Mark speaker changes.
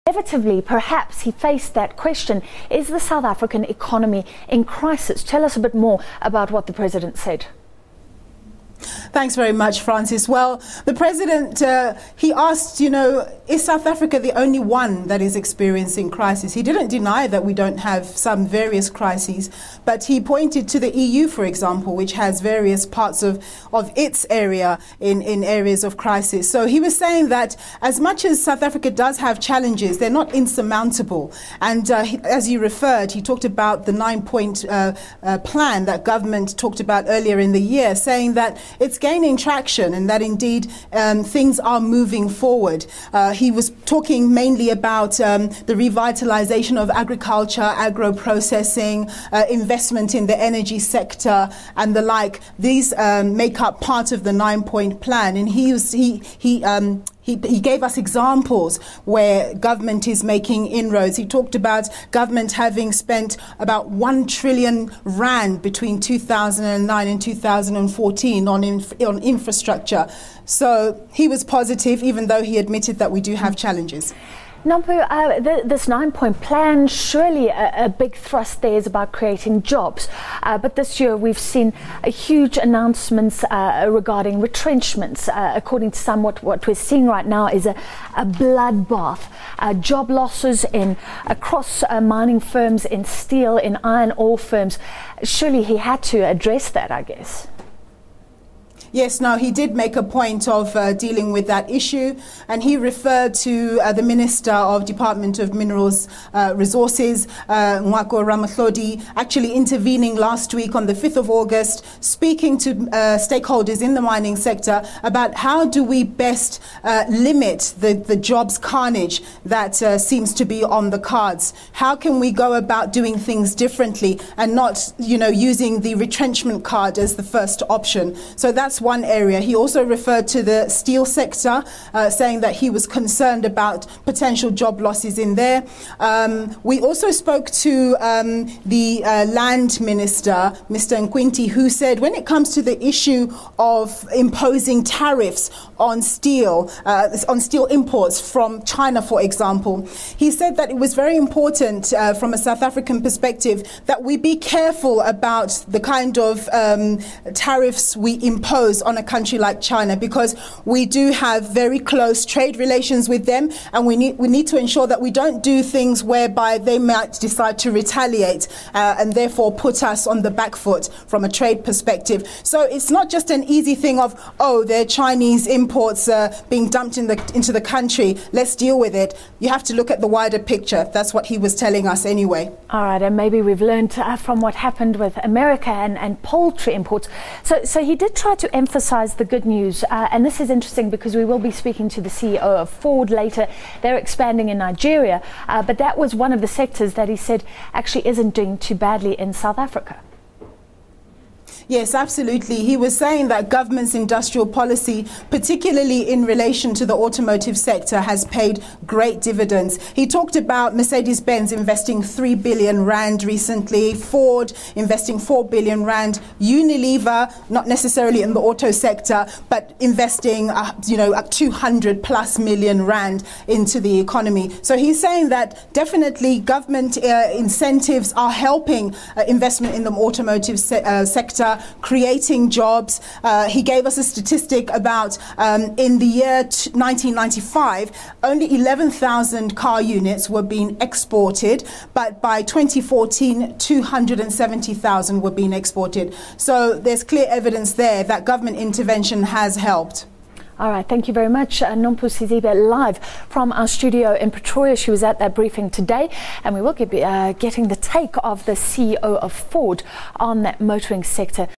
Speaker 1: Inevitably, perhaps he faced that question: is the South African economy in crisis? Tell us a bit more about what the President said.
Speaker 2: Thanks very much, Francis. Well, the President, he asked, is South Africa the only one that is experiencing crisis? He didn't deny that we don't have some various crises, but he pointed to the EU, for example, which has various parts of its area in areas of crisis. So he was saying that as much as South Africa does have challenges, they're not insurmountable. And as you referred, he talked about the 9-point plan that government talked about earlier in the year, saying that it's gaining traction and that indeed things are moving forward. He was talking mainly about the revitalization of agriculture, agro-processing, investment in the energy sector and the like. These make up part of the 9-point plan, and he gave us examples where government is making inroads. He talked about government having spent about 1 trillion rand between 2009 and 2014 on infrastructure. So he was positive, even though he admitted that we do have challenges.
Speaker 1: Nompu, this 9-point plan, surely a big thrust there is about creating jobs. But this year we've seen huge announcements regarding retrenchments. According to some, what we're seeing right now is a bloodbath. Job losses across mining firms, in steel, in iron ore firms. Surely he had to address that, I guess.
Speaker 2: Yes, no, he did make a point of dealing with that issue, and he referred to the Minister of Department of Minerals Resources, Mwako Ramatlhodi, actually intervening last week on the 5th of August, speaking to stakeholders in the mining sector about how do we best limit the jobs carnage that seems to be on the cards. How can we go about doing things differently and not, using the retrenchment card as the first option? So that's one area. He also referred to the steel sector, saying that he was concerned about potential job losses in there. We also spoke to the land minister, Mr. Nkwinti, who said when it comes to the issue of imposing tariffs on steel imports from China, for example, he said that it was very important from a South African perspective that we be careful about the kind of tariffs we impose on a country like China, because we do have very close trade relations with them, and we need to ensure that we don't do things whereby they might decide to retaliate and therefore put us on the back foot from a trade perspective. So it's not just an easy thing of, oh, they're Chinese imports being dumped into the country, let's deal with it. You have to look at the wider picture. That's what he was telling us anyway.
Speaker 1: All right, and maybe we've learned from what happened with America and poultry imports. So he did try to emphasize the good news, and this is interesting because we will be speaking to the CEO of Ford later. They're expanding in Nigeria, but that was one of the sectors that he said actually isn't doing too badly in South Africa.
Speaker 2: Yes, absolutely. He was saying that government's industrial policy, particularly in relation to the automotive sector, has paid great dividends. He talked about Mercedes-Benz investing 3 billion rand recently, Ford investing 4 billion rand, Unilever, not necessarily in the auto sector, but investing, 200+ million rand into the economy. So he's saying that definitely government incentives are helping investment in the automotive sector, creating jobs. He gave us a statistic about in the year 1995, only 11,000 car units were being exported, but by 2014, 270,000 were being exported. So there's clear evidence there that government intervention has helped.
Speaker 1: All right, thank you very much. Nompu Siziba live from our studio in Pretoria. She was at that briefing today, and we will be getting the take of the CEO of Ford on that motoring sector.